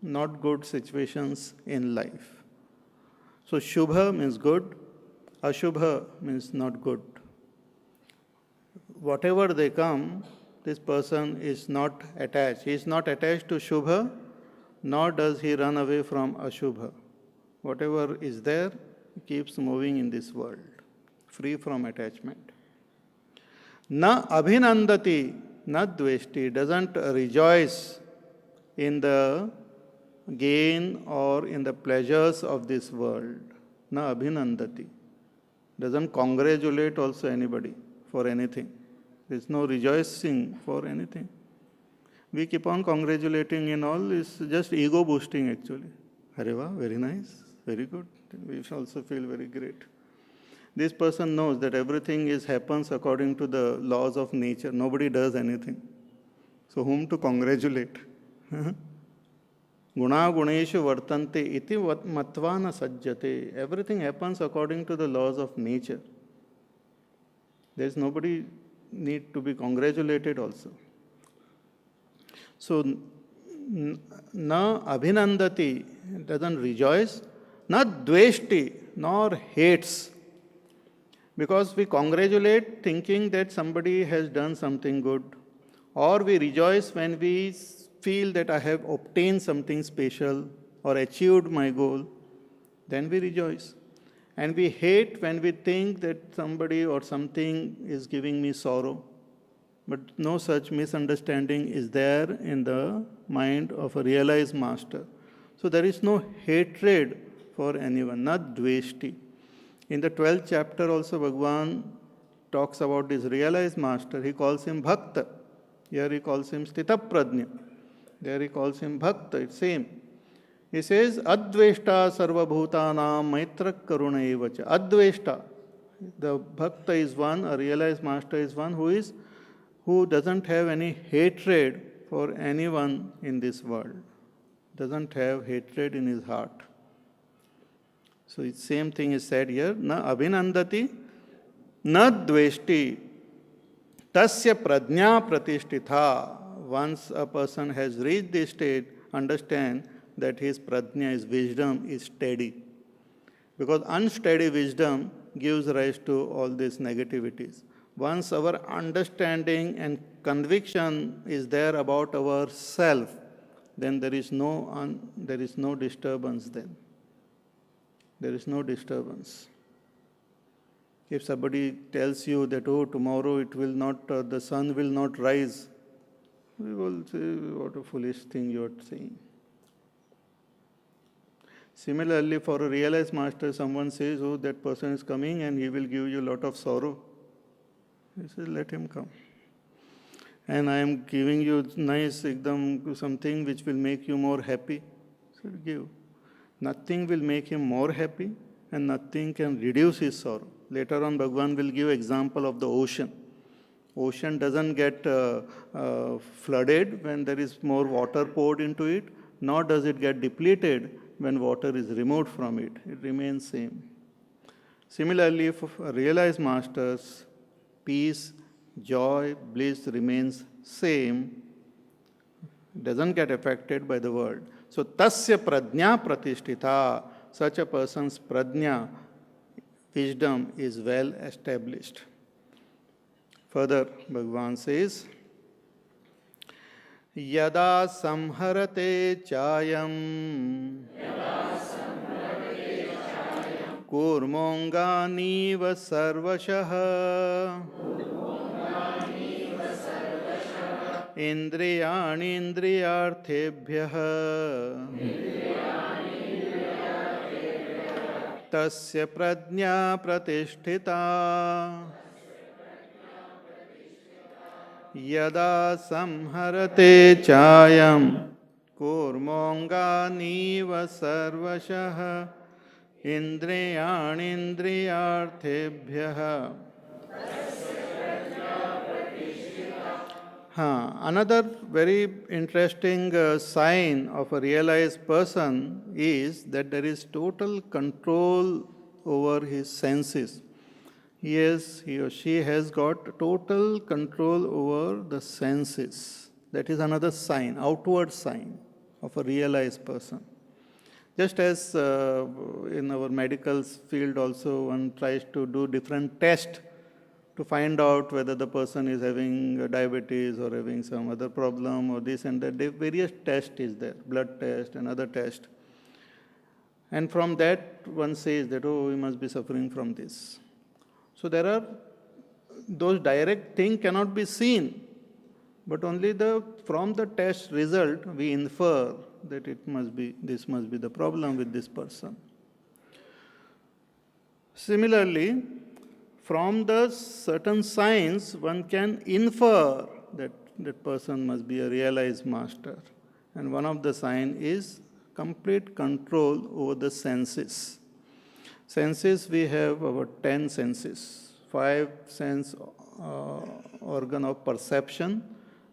not good situations in life. So Shubha means good, Ashubha means not good. Whatever they come, this person is not attached. He is not attached to Shubha, nor does he run away from Ashubha. Whatever is there, he keeps moving in this world, free from attachment. Na abhinandati, na dveshti, doesn't rejoice in the gain or in the pleasures of this world. Na abhinandati. Doesn't congratulate also anybody for anything. There is no rejoicing for anything. We keep on congratulating in all, is just ego boosting actually. Hareva, very nice, very good. We also feel very great. This person knows that everything happens according to the laws of nature. Nobody does anything. So whom to congratulate? Guna guneshu vartante iti matvana sajjate. Everything happens according to the laws of nature. There is nobody need to be congratulated also. So, na abhinandati, doesn't rejoice, na dveshti, nor hates. Because we congratulate thinking that somebody has done something good, or we rejoice when we feel that I have obtained something special or achieved my goal, then we rejoice. And we hate when we think that somebody or something is giving me sorrow. But no such misunderstanding is there in the mind of a realized master. So there is no hatred for anyone, not dveshti. In the 12th chapter also Bhagavan talks about this realized master. He calls him Bhakta. Here he calls him Stitaprajna. There he calls him Bhakta. It's same. He says, Adveshta sarvabhutanam maitra karuna evacha. Adveshta. The Bhakta is one, a realized master is one who doesn't have any hatred for anyone in this world. Doesn't have hatred in his heart. So the same thing is said here. Na abhinandati, na dveshti, tasya prajna pratishtitha. Once a person has reached this state, understand that his prajna, his wisdom is steady. Because unsteady wisdom gives rise to all these negativities. Once our understanding and conviction is there about our self, then there is no disturbance then. There is no disturbance. If somebody tells you that, oh, tomorrow it will not, the sun will not rise, we will say, what a foolish thing you are saying. Similarly, for a realized master, someone says, oh, that person is coming and he will give you a lot of sorrow. He says, let him come. And I am giving you nice, something which will make you more happy. So give. Nothing will make him more happy and nothing can reduce his sorrow. Later on, Bhagavan will give example of the ocean. Ocean doesn't get flooded when there is more water poured into it, nor does it get depleted when water is removed from it. It remains same. Similarly, for realized masters, peace, joy, bliss remains same, doesn't get affected by the world. So, tasya prajna pratishtita, such a person's prajna, wisdom is well established. Further, Bhagavan says, Yada samharate chayam kurmonganiva sarvashah indriyani indriyarthebhyah tasya prajna pratishtita yada samharate chayam kurmonganiva sarvashah indriyani indriyarthebhyah. Another very interesting sign of a realized person is that there is total control over his senses. He or she has got total control over the senses. That is another sign, outward sign of a realized person. Just as in our medical field also, one tries to do different tests to find out whether the person is having diabetes or having some other problem or this and that. Various tests is there, blood test and other test. And from that, one says that, oh, we must be suffering from this. So there are, those direct things cannot be seen, but only from the test result, we infer that this must be the problem with this person. Similarly, from the certain signs, one can infer that that person must be a realized master. And one of the signs is complete control over the senses. Senses, we have about 10 senses, 5 sense organ of perception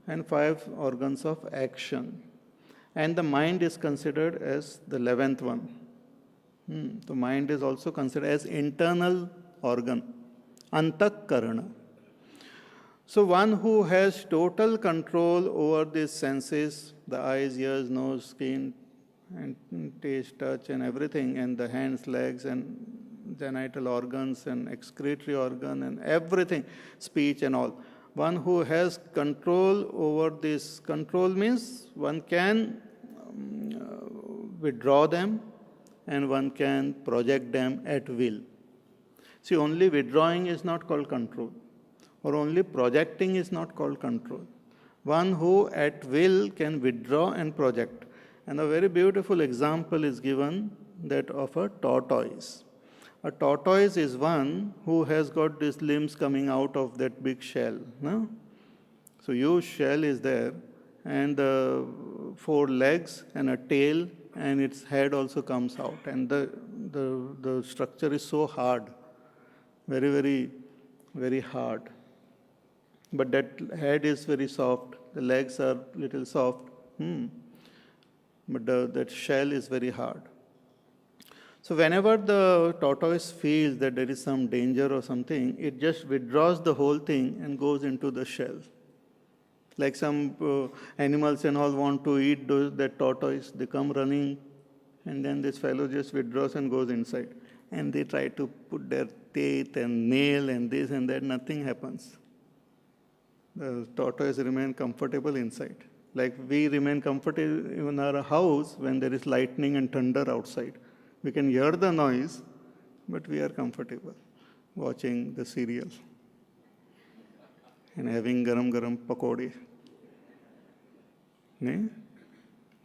and 5 organs of action. And the mind is considered as the 11th one. The mind is also considered as internal organ. Antakarana. So one who has total control over these senses, the eyes, ears, nose, skin, and taste, touch, and everything, and the hands, legs, and genital organs, and excretory organ, and everything, speech and all. One who has control over this, control means one can withdraw them, and one can project them at will. See, only withdrawing is not called control, or only projecting is not called control. One who at will can withdraw and project. And a very beautiful example is given, that of a tortoise. A tortoise is one who has got these limbs coming out of that big shell. No? So huge shell is there, and 4 legs and a tail, and its head also comes out. And the structure is so hard. Very, very, very hard. But that head is very soft. The legs are little soft. But that shell is very hard. So whenever the tortoise feels that there is some danger or something, it just withdraws the whole thing and goes into the shell. Like some animals and all want to eat that tortoise, they come running, and then this fellow just withdraws and goes inside. And they try to put their teeth and nail and this and that, nothing happens. The tortoise remains comfortable inside. Like we remain comfortable in our house when there is lightning and thunder outside. We can hear the noise, but we are comfortable watching the serial and having garam pakodi.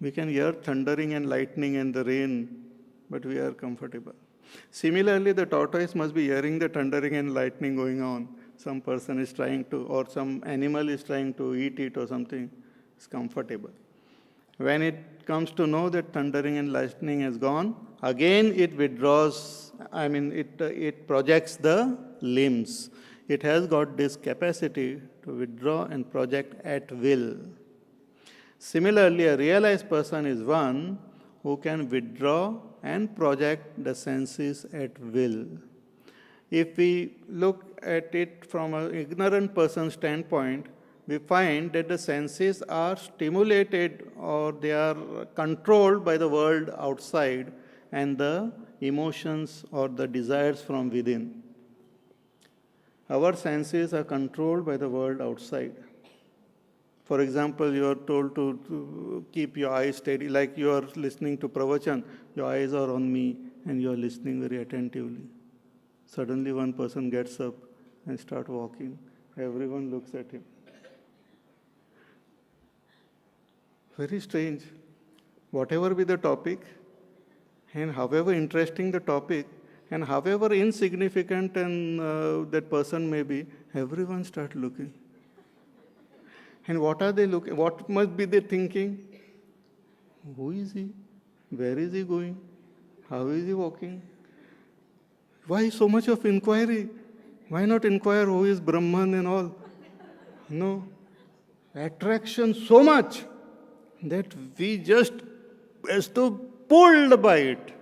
We can hear thundering and lightning and the rain, but we are comfortable. Similarly, the tortoise must be hearing the thundering and lightning going on. Some person is trying to, or some animal is trying to eat it or something. It's comfortable. When it comes to know that thundering and lightning has gone, again it withdraws, it projects the limbs. It has got this capacity to withdraw and project at will. Similarly, a realized person is one who can withdraw and project the senses at will. If we look at it from an ignorant person's standpoint, we find that the senses are stimulated or they are controlled by the world outside and the emotions or the desires from within. Our senses are controlled by the world outside. For example, you are told to keep your eyes steady, like you are listening to pravachan, your eyes are on me and you are listening very attentively. Suddenly one person gets up and starts walking. Everyone looks at him. Very strange. Whatever be the topic, and however interesting the topic, and however insignificant and that person may be, everyone starts looking. And what are they looking? What must be they thinking? Who is he? Where is he going? How is he walking? Why so much of inquiry? Why not inquire who is Brahman and all? No. Attraction so much that we just as to pulled by it.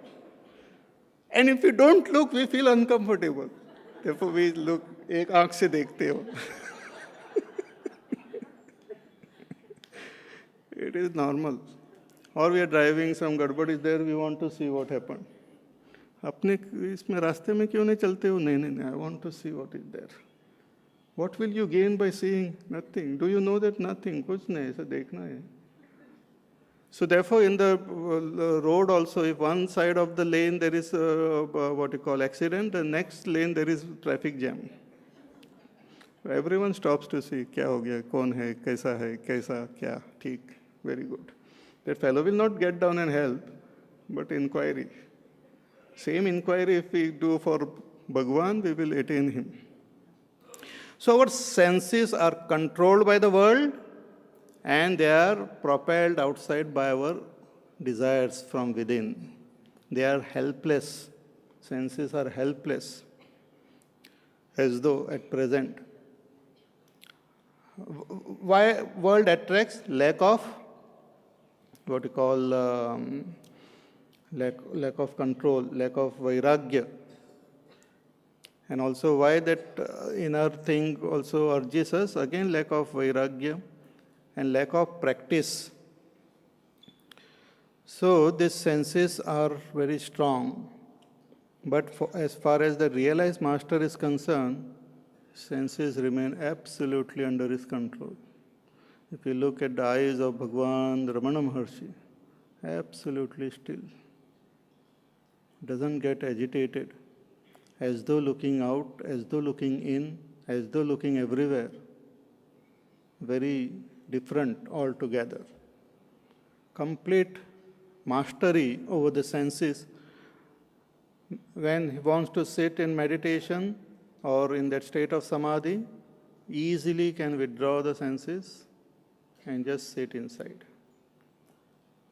And if we don't look, we feel uncomfortable. Therefore we look, ek aankh se dekhte ho. It is normal. or we are driving, some gadbad is there, we want to see what happened. अपने इसमें रास्ते में क्यों नहीं चलते हो? नहीं, I want to see what is there. What will you gain by seeing? Nothing. Do you know that nothing? कुछ नहीं, ऐसा देखना है. So therefore, in the road also, if one side of the lane there is what you call accident, the next lane there is traffic jam. Everyone stops to see क्या हो गया, कौन है, कैसा, क्या, ठीक, very good. That fellow will not get down and help, but inquiry. Same inquiry if we do for Bhagwan, we will attain him. So our senses are controlled by the world and they are propelled outside by our desires from within. They are helpless. Senses are helpless as though at present. Why world attracts? Lack of what we call lack of control, lack of vairagya. And also why that inner thing also urges us, again lack of vairagya and lack of practice. So these senses are very strong, but as far as the realized master is concerned, senses remain absolutely under his control. If you look at the eyes of Bhagwan Ramana Maharshi, absolutely still. Doesn't get agitated, as though looking out, as though looking in, as though looking everywhere. Very different altogether. Complete mastery over the senses. When he wants to sit in meditation or in that state of samadhi, easily can withdraw the senses and just sit inside.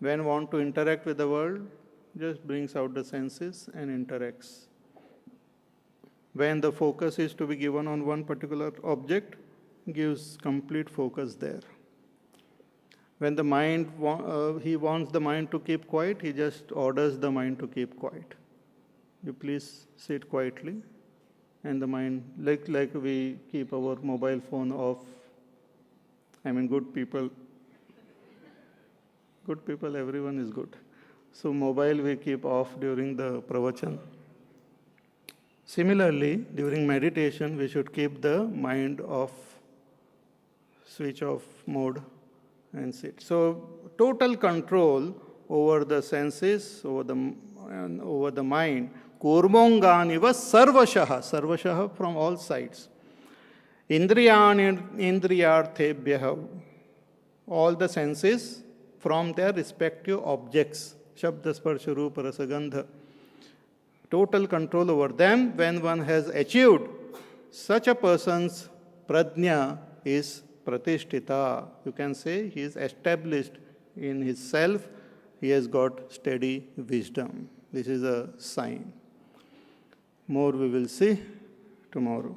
When want to interact with the world, just brings out the senses and interacts. When the focus is to be given on one particular object, gives complete focus there. When the mind, he wants the mind to keep quiet, he just orders the mind to keep quiet. You please sit quietly, and the mind, like we keep our mobile phone off. I mean, good people, everyone is good. So mobile we keep off during the pravachan. Similarly, during meditation, we should keep the mind off, switch off mode and sit. So total control over the senses, over the mind. Kurmonganiva sarvashaha, sarvashaha from all sides. Indriyarthebhyaha, all the senses from their respective objects. Shabda, Sparsha, Rupa, Rasa, Gandha. Total control over them. When one has achieved, such a person's prajna is pratishtita. You can say he is established in his self. He has got steady wisdom. This is a sign. More we will see tomorrow.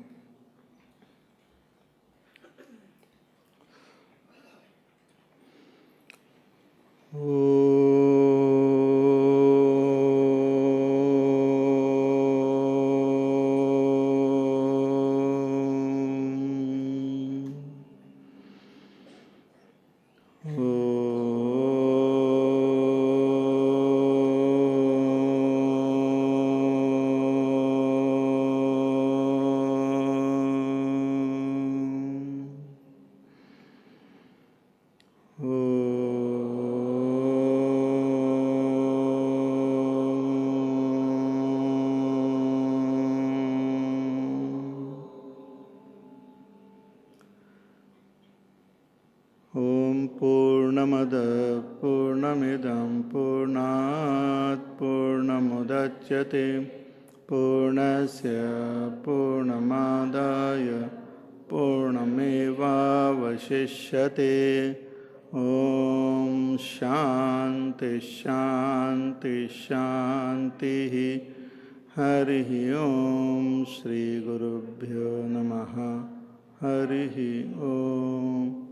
Purnamada Purnamidam Purnat Purnamudachyate Purnasya Purnamadaya Purnameva Vashishyate. Om Shanti Shanti Shanti. Harihi Om Shri Gurubhyo Namaha. Harihi Om.